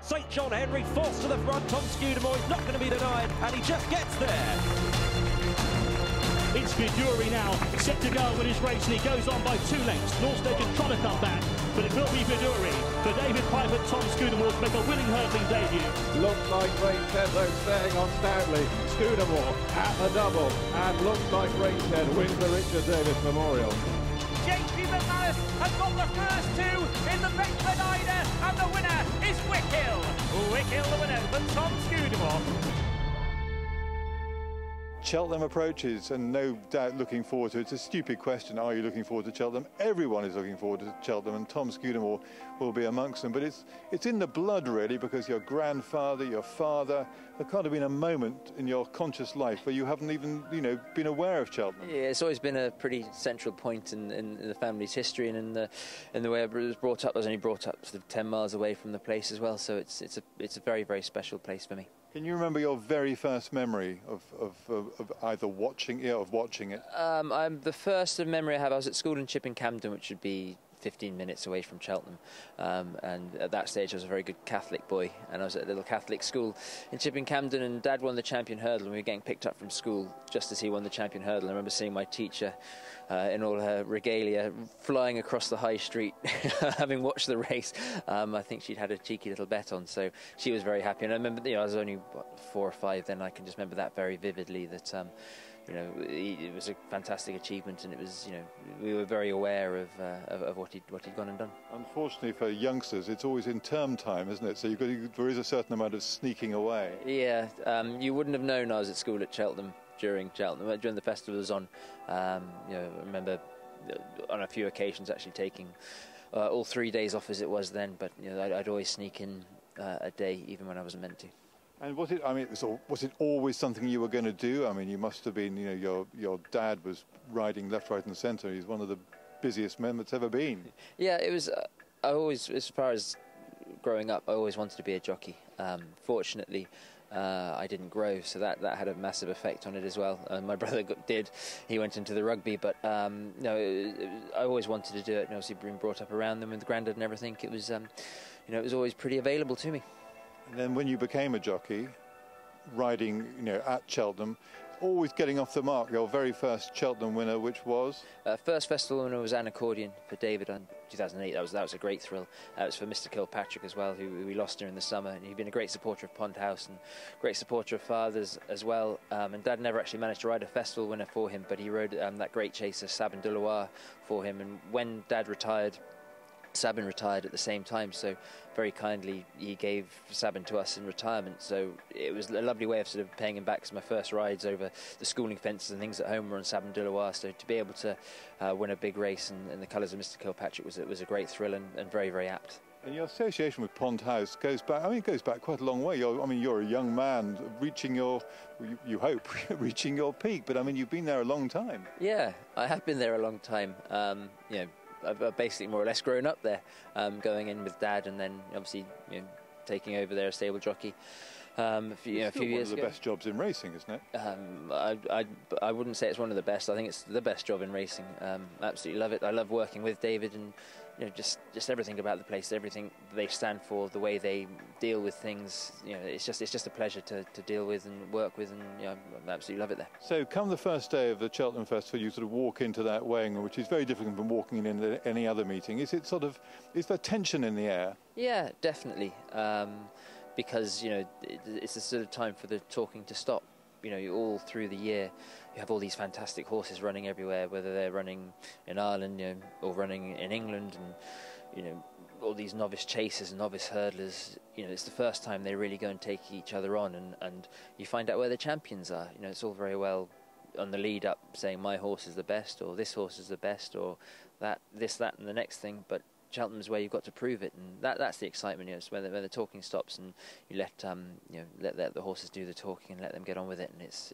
St John Henry forced to the front. Tom Scudamore is not going to be denied, and he just gets there. It's Viduri now, set to go with his race, and he goes on by 2 lengths. North Station trying to come back, but it will be Viduri for David Piper, Tom Scudamore to make a winning hurdling debut. Looks like Racehead though staying on stoutly. Scudamore at the double, and looks like Racehead wins the Richard Davis Memorial. JP McManus has got the first 2 in the Beckford Ida, and the winner is Wickhill. Wickhill the winner for Tom Scudamore. Cheltenham approaches, and no doubt looking forward to it. It's a stupid question, are you looking forward to Cheltenham? Everyone is looking forward to Cheltenham, and Tom Scudamore will be amongst them. But it's in the blood, really, because your grandfather, your father, there can't have been a moment in your conscious life where you haven't even, been aware of Cheltenham. Yeah, it's always been a pretty central point in the family's history and in the way I was brought up. I was only brought up sort of 10 miles away from the place as well, so it's a very, very special place for me. Can you remember your very first memory of either watching it or of watching it? The first memory I have, I was at school in Chipping Campden, which would be 15 minutes away from Cheltenham, and at that stage I was a very good Catholic boy, and I was at a little Catholic school in Chipping Campden, and Dad won the champion hurdle, and we were getting picked up from school just as he won the champion hurdle. I remember seeing my teacher in all her regalia flying across the high street having watched the race. I think she'd had a cheeky little bet on, so she was very happy, and I remember, I was only 4 or 5 then. I can just remember that very vividly, that it was a fantastic achievement, and it was, we were very aware of what he'd gone and done. Unfortunately for youngsters, it's always in term time, isn't it? So there is a certain amount of sneaking away. Yeah, you wouldn't have known I was at school at Cheltenham during the festival was on. I remember on a few occasions actually taking all 3 days off as it was then, but I'd always sneak in a day even when I wasn't meant to. And was it always something you were going to do? I mean, you must have been, your dad was riding left, right and centre. He's one of the busiest men that's ever been. Yeah, it was, I always, as far as growing up, I always wanted to be a jockey. Fortunately, I didn't grow, so that had a massive effect on it as well. My brother did. He went into the rugby, but I always wanted to do it, and obviously being brought up around them with Grandad and everything, it was, it was always pretty available to me. And then when you became a jockey, riding, at Cheltenham, always getting off the mark. Your very first Cheltenham winner, which was? First festival winner was An Accordion for David in 2008. That was a great thrill. It was for Mr. Kilpatrick as well, who we lost during the summer. And he'd been a great supporter of Pond House and great supporter of Father's as well. And Dad never actually managed to ride a festival winner for him, but he rode that great chaser, Sabin de Loire, for him. And when Dad retired, Sabin retired at the same time, so very kindly he gave Sabin to us in retirement. So it was a lovely way of sort of paying him back, because my first rides over the schooling fences and things at home were on Sabin de Loire. So to be able to win a big race in the colours of Mr. Kilpatrick was a great thrill and very, very apt. And your association with Pond House goes back, it goes back quite a long way. You're a young man reaching you hope, reaching your peak, but you've been there a long time. Yeah, I have been there a long time. I've basically more or less grown up there, going in with Dad, and then obviously taking over there as stable jockey a few years ago. One of the best jobs in racing, isn't it? I wouldn't say it's one of the best. I think it's the best job in racing. Absolutely love it. I love working with David, and just everything about the place, everything they stand for, the way they deal with things. It's just a pleasure to deal with and work with, and I absolutely love it there. So come the first day of the Cheltenham Festival, you sort of walk into that weighing room, which is very different from walking in any other meeting. Is there tension in the air? Yeah, definitely. Because it's a sort of time for the talking to stop. All through the year, you have all these fantastic horses running everywhere, whether they're running in Ireland, or running in England, and all these novice chasers and novice hurdlers. It's the first time they really go and take each other on, and you find out where the champions are. It's all very well on the lead up saying my horse is the best, or this horse is the best, or that, and the next thing, but Cheltenham's where you've got to prove it, and that's the excitement. It's when the talking stops and you let the horses do the talking and let them get on with it, and it's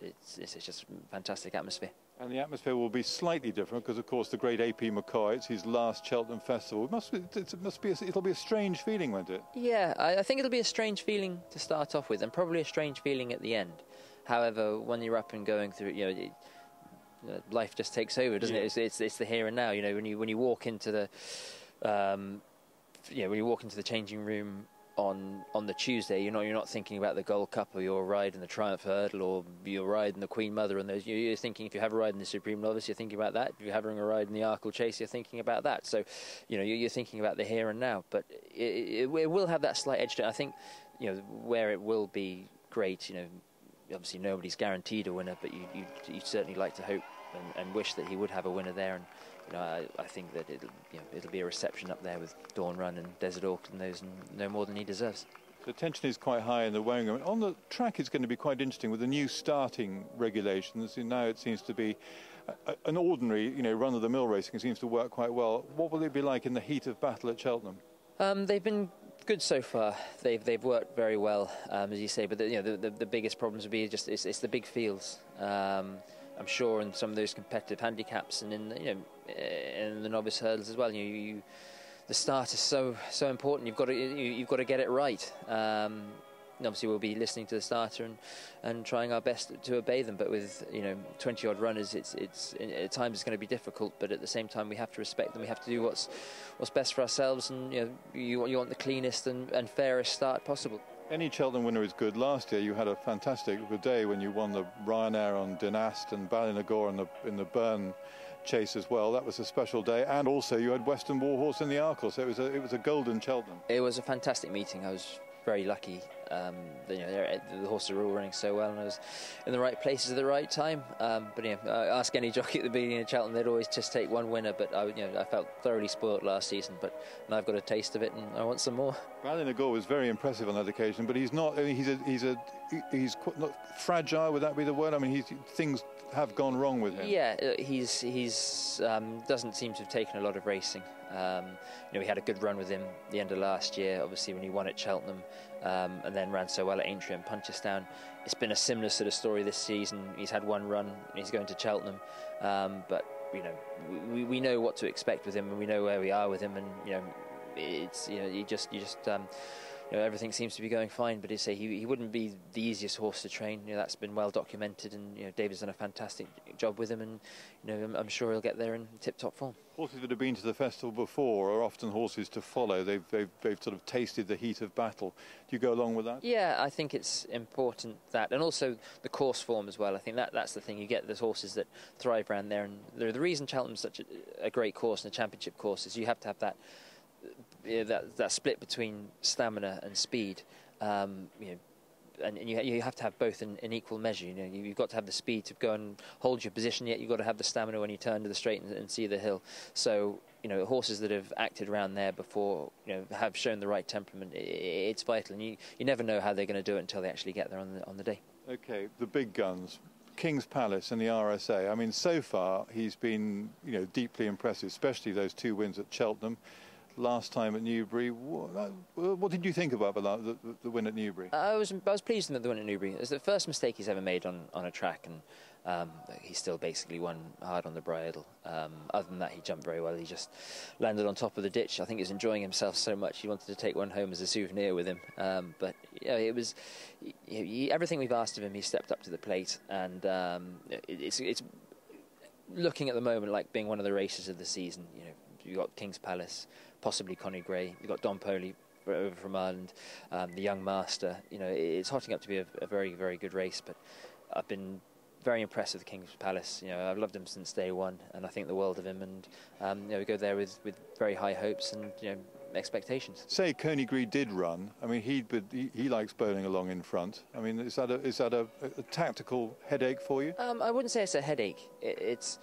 just a fantastic atmosphere. And the atmosphere will be slightly different because, of course, the great A.P. McCoy, it's his last Cheltenham Festival. It'll be a strange feeling, won't it? Yeah, I think it'll be a strange feeling to start off with, and probably a strange feeling at the end. However, when you're up and going through it, life just takes over, doesn't it? It's the here and now. When you walk into the when you walk into the changing room on the Tuesday. You're not thinking about the Gold Cup, or your ride in the Triumph Hurdle, or your ride in the Queen Mother, and those. You're thinking, if you have a ride in the Supreme Novice, you're thinking about that. If you're having a ride in the Arkle Chase, you're thinking about that. So, you're thinking about the here and now. But it will have that slight edge to it. I think, where it will be great. Obviously nobody's guaranteed a winner, but you'd certainly like to hope and wish that he would have a winner there. And I think that it'll be a reception up there with Dawn Run and Desert Orchid and those, and no more than he deserves. The tension is quite high in the weighing room. On the track, it's going to be quite interesting with the new starting regulations. Now it seems to be an ordinary, run-of-the-mill racing. It seems to work quite well. What will it be like in the heat of battle at Cheltenham? They've been good so far. They've worked very well, as you say. But the biggest problems would be just it's the big fields. I'm sure in some of those competitive handicaps, and in the novice hurdles as well. The start is so important. You've got to get it right. And obviously we'll be listening to the starter and trying our best to obey them. But with 20 odd runners, it's at times it's going to be difficult. But at the same time, we have to respect them. We have to do what's best for ourselves. And you want the cleanest and fairest start possible. Any Cheltenham winner is good. Last year you had a fantastic day when you won the Ryanair on Dynast and Ballynagore in the Burn Chase as well. That was a special day, and also you had Western Warhorse in the Arkle, so it was a golden Cheltenham. It was a fantastic meeting. I was very lucky. The horses were all running so well, and I was in the right places at the right time. But ask any jockey at the beginning of Cheltenham, they'd always just take one winner. But I felt thoroughly spoilt last season. But now I've got a taste of it, and I want some more. Ballynagore was very impressive on that occasion, but he's not. I mean, he's not fragile. Would that be the word? I mean, things have gone wrong with him. Yeah, he's doesn't seem to have taken a lot of racing. We had a good run with him at the end of last year, obviously when he won at Cheltenham, and then ran so well at Aintree and Punchestown. It's been a similar sort of story this season. He's had one run, he's going to Cheltenham, but we know what to expect with him, and we know where we are with him, and it's you just everything seems to be going fine. But he wouldn't be the easiest horse to train. That's been well documented, and David's done a fantastic job with him, and I'm sure he'll get there in tip-top form. Horses that have been to the festival before are often horses to follow. They've sort of tasted the heat of battle. Do you go along with that? Yeah, I think it's important that, and also the course form as well. I think that's the thing. You get those horses that thrive around there, and the reason Cheltenham's such a great course and a championship course is you have to have that split between stamina and speed, and you have to have both in equal measure. You've got to have the speed to go and hold your position, yet you've got to have the stamina when you turn to the straight and see the hill. So horses that have acted around there before have shown the right temperament. It's vital, and you never know how they're going to do it until they actually get there on the day. Okay, the big guns. King's Palace and the RSA. I mean, so far he's been deeply impressive, especially those two wins at Cheltenham. Last time at Newbury, what did you think about the win at Newbury? I was pleased with the win at Newbury. It was the first mistake he's ever made on a track, and he still basically won hard on the bridle. Other than that, he jumped very well. He just landed on top of the ditch. I think he was enjoying himself so much he wanted to take one home as a souvenir with him. But it was everything we've asked of him. He stepped up to the plate, and it's looking at the moment like being one of the races of the season. You've got King's Palace, possibly Connie Gray. You've got Don Poley over from Ireland, the young master. It's hotting up to be a very, very good race. But I've been very impressed with King's Palace. I've loved him since day one, and I think the world of him. And we go there with very high hopes and expectations. Say Coney Gray did run. I mean, he likes bowling along in front. I mean, is that a tactical headache for you? I wouldn't say it's a headache. It's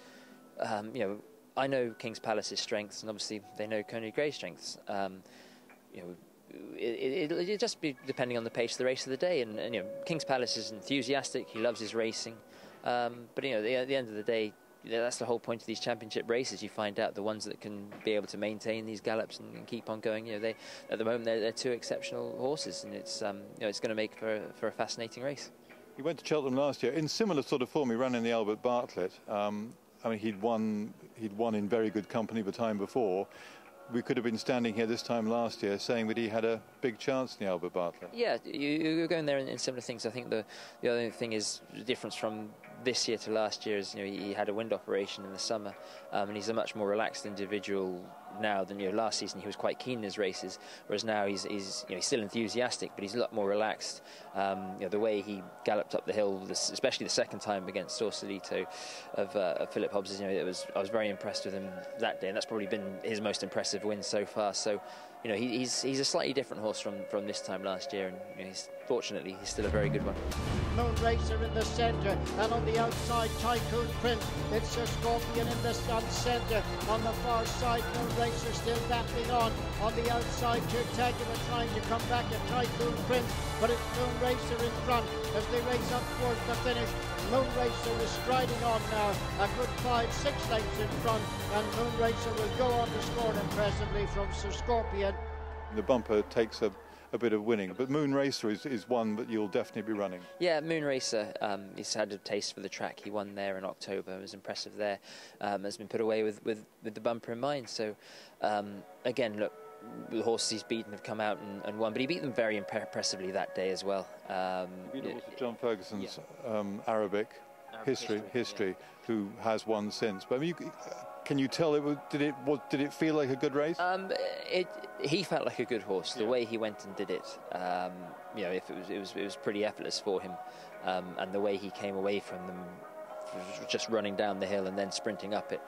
I know King's Palace's strengths, and obviously they know Coney Gray's strengths. It'll just be depending on the pace of the race of the day. And King's Palace is enthusiastic. He loves his racing. But at the end of the day, that's the whole point of these championship races. You find out the ones that can be able to maintain these gallops and keep on going. At the moment they're two exceptional horses, and it's going to make for a fascinating race. He went to Cheltenham last year in similar sort of form. He ran in the Albert Bartlett. I mean, he'd won in very good company the time before. We could have been standing here this time last year saying that he had a big chance in the Albert Bartlett. Yeah, you're going there in similar things. I think the other thing is the difference from this year to last year is he had a wind operation in the summer, and he's a much more relaxed individual now than last season. He was quite keen in his races, whereas now he's still enthusiastic, but he's a lot more relaxed. The way he galloped up the hill, especially the second time against Sausalito of Philip Hobbs, I was very impressed with him that day, and that's probably been his most impressive win so far. So he's a slightly different horse from this time last year, and fortunately he's still a very good one. Moon Racer in the centre, and on the outside Tycoon Prince. It's a Scorpion in the sun centre. On the far side, Moon Racer still battling on the outside. Cheltenham trying to come back at Tycoon Prince, but it's Moon Racer in front as they race up towards the finish. Moon Racer is striding on now, a good 5-6 lengths in front, and Moon Racer will go on to score impressively from Sir Scorpion. The bumper takes a bit of winning, but Moon Racer is one that you'll definitely be running. Yeah, Moon Racer, he's had a taste for the track. He won there in October. It was impressive there. Has been put away with the bumper in mind. So again, look, the horses he's beaten have come out and won, but he beat them very impressively that day as well. He beat also John Ferguson's Arabic history, who has won since. But I mean, can you tell did it feel like a good race? He felt like a good horse. The way he went and did it, it was pretty effortless for him, and the way he came away from them, just running down the hill and then sprinting up it,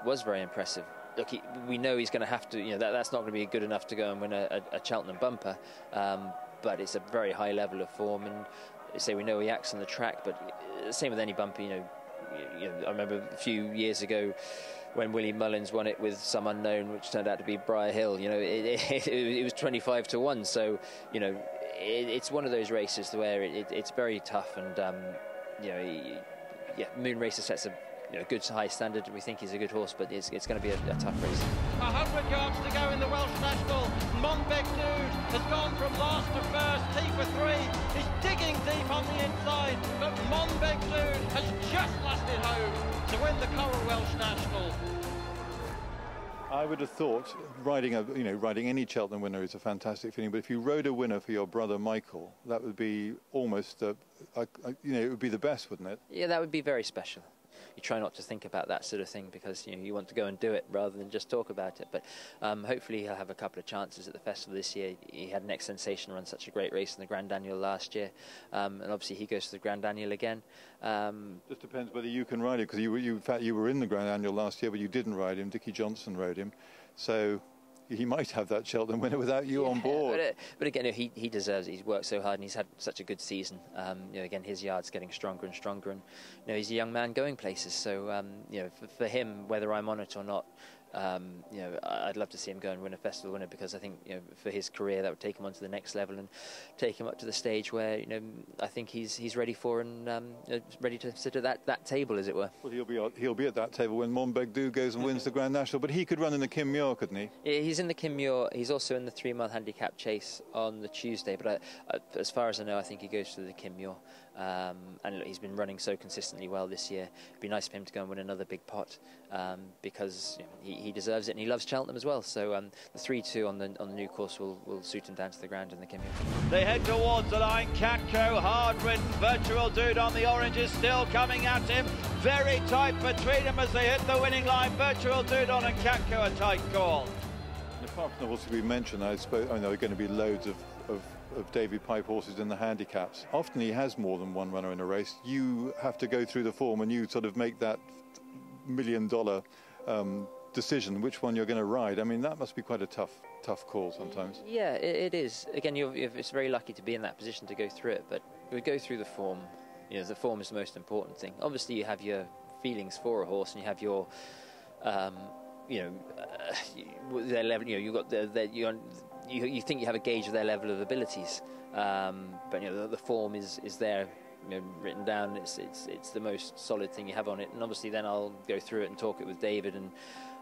was very impressive. Look, we know he's going to have to. That's not going to be good enough to go and win a Cheltenham bumper, but it's a very high level of form, and we know he acts on the track. But same with any bumper. I remember a few years ago when Willie Mullins won it with some unknown, which turned out to be Briar Hill. It was 25 to 1. So it's one of those races where it's very tough, and Moon Racer sets a good high standard. We think he's a good horse, but it's going to be a tough race. 100 yards to go in the Welsh National. Monbeg Dude has gone from last to first, T for 3. He's digging deep on the inside, but Monbeg Dude has just lasted home to win the Coral Welsh National. I would have thought riding any Cheltenham winner is a fantastic feeling, but if you rode a winner for your brother Michael, that would be almost it would be the best, wouldn't it? Yeah, that would be very special. You try not to think about that sort of thing because you want to go and do it rather than just talk about it. But hopefully he'll have a couple of chances at the festival this year. He had an next sensation run such a great race in the Grand Annual last year, and obviously he goes to the Grand Annual again. Just depends whether you can ride it, because in fact you were in the Grand Annual last year, but you didn't ride him. Dickie Johnson rode him, so he might have that Cheltenham winner without you on board. But again, he deserves it. He's worked so hard and he's had such a good season. Again, his yard's getting stronger and stronger, and he's a young man going places. So for him, whether I'm on it or not, I'd love to see him go and win a festival winner, because I think for his career that would take him on to the next level and take him up to the stage where I think he's ready for, and ready to sit at that table, as it were. Well, he'll be at that table when Monbeg Dude goes and wins the Grand National, but he could run in the Kim Muir, couldn't he? Yeah, he's in the Kim Muir. He's also in the 3-mile handicap chase on the Tuesday, but as far as I know, I think he goes to the Kim Muir. And look, he's been running so consistently well this year. It'd be nice for him to go and win another big pot, because he deserves it, and he loves Cheltenham as well. So the 3-2 on the new course will suit him down to the ground in the Kim Muir. They head towards the line. Catco, hard ridden. Virtual Dude on the orange is still coming at him. Very tight between them as they hit the winning line. Virtual Dude on and Catco a tight call. And apart from the horses we mentioned, I suppose there are going to be loads of David Pipe horses in the handicaps. Often he has more than one runner in a race. You have to go through the form and you sort of make that $1 million decision which one you're going to ride. I mean, that must be quite a tough call sometimes. Yeah, it is. Again, it's very lucky to be in that position to go through it, but we go through the form. The form is the most important thing. Obviously, you have your feelings for a horse, and you have your their level. You've got you think you have a gauge of their level of abilities, but the form is there, written down. It's the most solid thing you have on it, and obviously then I'll go through it and talk it with David, and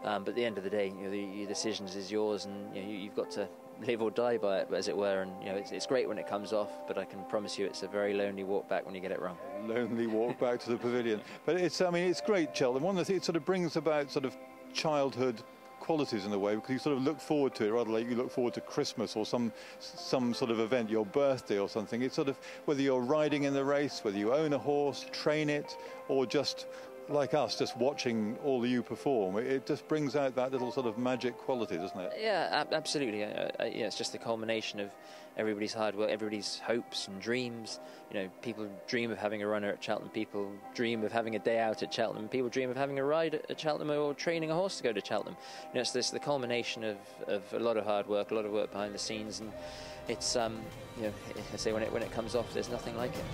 but at the end of the day, your decisions is yours, and you've got to live or die by it, as it were. And it's great when it comes off, but I can promise you it's a very lonely walk back when you get it wrong. Lonely walk back to the pavilion. But it's great, Cheltenham. One of the things, it sort of brings about sort of childhood qualities in a way, because you sort of look forward to it, rather like you look forward to Christmas or some sort of event, your birthday or something. It's sort of, whether you're riding in the race, whether you own a horse, train it, or just like us, just watching all of you perform, it just brings out that little sort of magic quality, doesn't it? Yeah, absolutely. It's just the culmination of everybody's hard work, everybody's hopes and dreams. You know, people dream of having a runner at Cheltenham, people dream of having a day out at Cheltenham, people dream of having a ride at Cheltenham or training a horse to go to Cheltenham. You know, it's the culmination of a lot of hard work, a lot of work behind the scenes, and it's, you know, I say when it comes off, there's nothing like it.